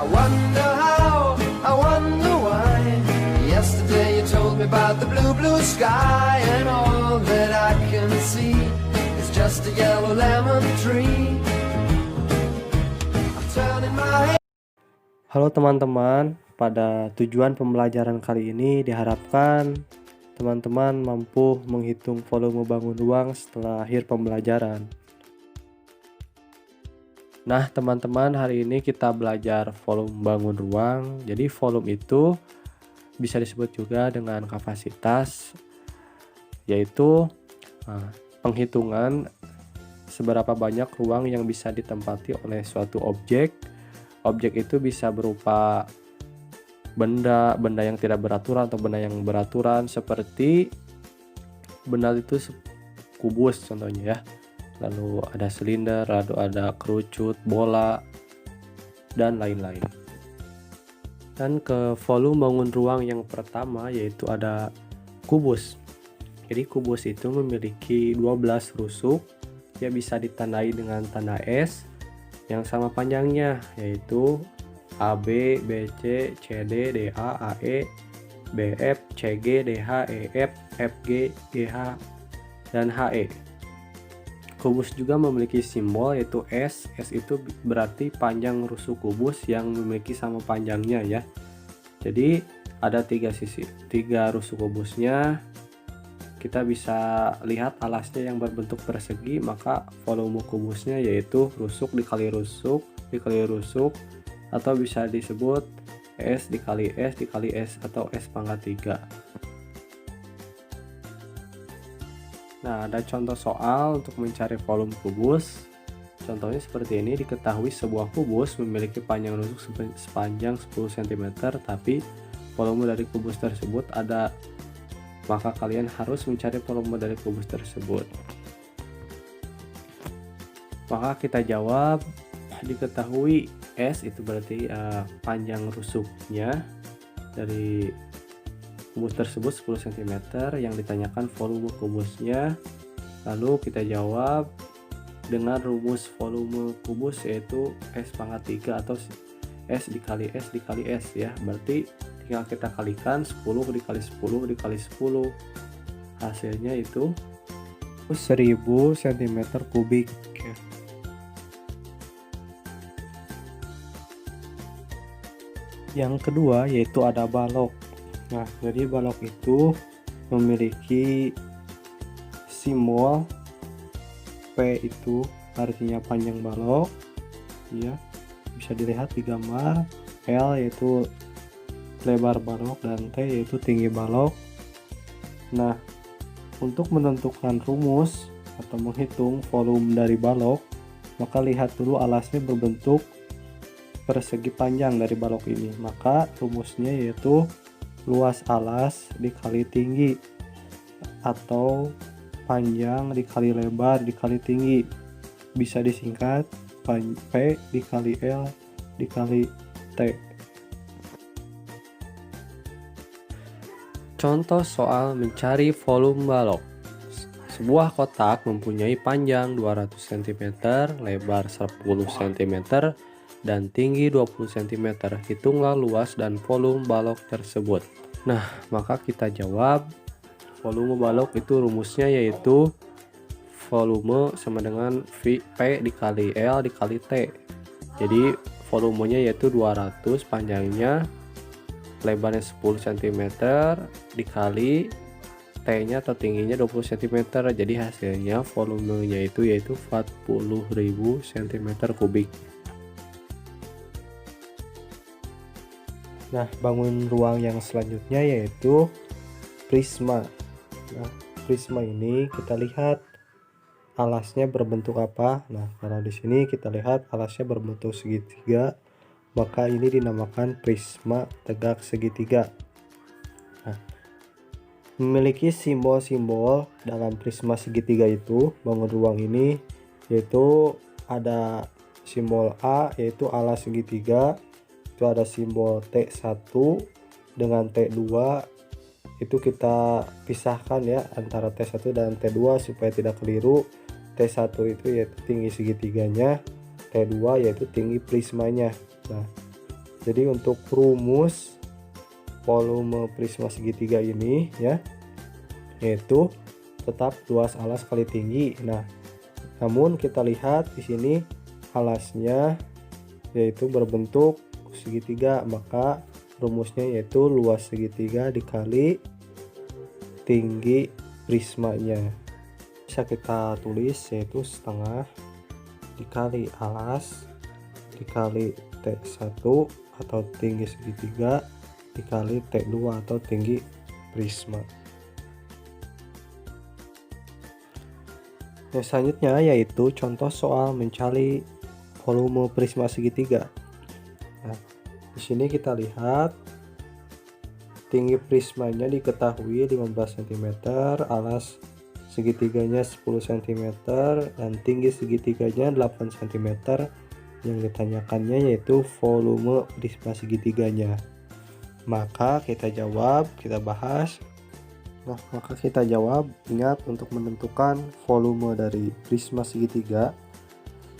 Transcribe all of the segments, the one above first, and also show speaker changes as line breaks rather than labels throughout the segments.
I wonder how, I wonder why. Yesterday you told me about the blue, blue sky, and all that I can see is just a yellow lemon tree. I'm turning my head.
Halo teman-teman, pada tujuan pembelajaran kali ini diharapkan teman-teman mampu menghitung volume bangun ruang setelah akhir pembelajaran. Nah teman-teman, hari ini kita belajar volume bangun ruang. Jadi volume itu bisa disebut juga dengan kapasitas, yaitu penghitungan seberapa banyak ruang yang bisa ditempati oleh suatu objek. Objek itu bisa berupa benda yang tidak beraturan atau benda yang beraturan, seperti benda itu kubus contohnya ya. Lalu ada silinder, lalu ada kerucut, bola, dan lain-lain. Dan ke volume bangun ruang yang pertama yaitu ada kubus. Jadi kubus itu memiliki 12 rusuk yang bisa ditandai dengan tanda S yang sama panjangnya, yaitu AB, BC, CD, DA, AE, BF, CG, DH, EF, FG, GH, dan HE. Kubus juga memiliki simbol yaitu S. S itu berarti panjang rusuk kubus yang memiliki sama panjangnya ya. Jadi ada tiga rusuk kubusnya. Kita bisa lihat alasnya yang berbentuk persegi, maka volume kubusnya yaitu rusuk dikali rusuk dikali rusuk, atau bisa disebut S dikali S dikali S atau S pangkat 3. Nah, ada contoh soal untuk mencari volume kubus. Contohnya seperti ini. Diketahui sebuah kubus memiliki panjang rusuk sepanjang 10 cm, tapi volume dari kubus tersebut ada. Maka kalian harus mencari volume dari kubus tersebut. Maka kita jawab, diketahui S itu berarti panjang rusuknya dari kubus tersebut 10 cm, yang ditanyakan volume kubusnya. Lalu kita jawab dengan rumus volume kubus yaitu S pangkat 3 atau S dikali S dikali S ya. Berarti tinggal kita kalikan 10 dikali 10 dikali 10. Hasilnya itu 1000 cm kubik ya. Yang kedua yaitu ada balok. Nah, jadi balok itu memiliki simbol P, itu artinya panjang balok ya. Bisa dilihat di gambar. L yaitu lebar balok dan T yaitu tinggi balok. Nah, untuk menentukan rumus atau menghitung volume dari balok, maka lihat dulu alasnya berbentuk persegi panjang dari balok ini. Maka rumusnya yaitu luas alas dikali tinggi atau panjang dikali lebar dikali tinggi, bisa disingkat P dikali L dikali T. Contoh soal mencari volume balok. Sebuah kotak mempunyai panjang 200 cm, lebar 10 cm, dan tinggi 20 cm. Hitunglah luas dan volume balok tersebut. Nah, maka kita jawab volume balok itu rumusnya yaitu volume sama dengan P dikali L dikali T. Jadi volumenya yaitu 200, panjangnya lebarnya 10 cm dikali T-nya atau tingginya 20 cm. Jadi hasilnya volumenya itu yaitu 40.000 cm kubik. Nah, bangun ruang yang selanjutnya yaitu prisma. Nah, prisma ini kita lihat alasnya berbentuk apa. Nah, kalau di sini kita lihat alasnya berbentuk segitiga, maka ini dinamakan prisma tegak segitiga. Nah, memiliki simbol-simbol dalam prisma segitiga itu, bangun ruang ini yaitu ada simbol A yaitu alas segitiga. Itu ada simbol T1 dengan T2, itu kita pisahkan ya antara T1 dan T2 supaya tidak keliru. T1 itu yaitu tinggi segitiganya, T2 yaitu tinggi prismanya. Nah, Jadi untuk rumus volume prisma segitiga ini ya, yaitu tetap luas alas kali tinggi. Nah, namun kita lihat di sini alasnya yaitu berbentuk segitiga, maka rumusnya yaitu luas segitiga dikali tinggi prismanya. Bisa kita tulis yaitu setengah dikali alas dikali T1 atau tinggi segitiga dikali T2 atau tinggi prisma. Yang selanjutnya yaitu contoh soal mencari volume prisma segitiga. Nah, di sini kita lihat tinggi prismanya diketahui 15 cm, alas segitiganya 10 cm, dan tinggi segitiganya 8 cm. Yang ditanyakannya yaitu volume prisma segitiganya. Maka kita jawab, kita bahas. Nah, maka kita jawab, ingat untuk menentukan volume dari prisma segitiga,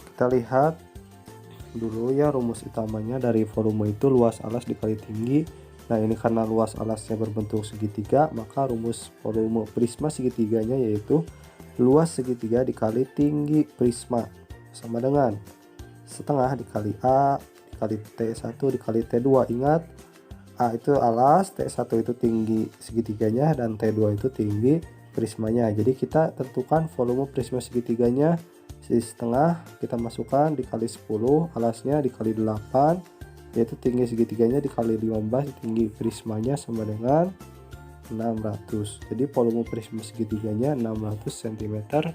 kita lihat dulu ya rumus utamanya dari volume itu luas alas dikali tinggi. Nah, ini karena luas alasnya berbentuk segitiga, maka rumus volume prisma segitiganya yaitu luas segitiga dikali tinggi prisma sama dengan setengah dikali A dikali T1 dikali T2. Ingat, A itu alas, T1 itu tinggi segitiganya, dan T2 itu tinggi prismanya. Jadi kita tentukan volume prisma segitiganya setengah, kita masukkan dikali 10, alasnya dikali 8, yaitu tinggi segitiganya dikali 15, tinggi prismanya sama dengan 600. Jadi volume prisma segitiganya 600 cm3.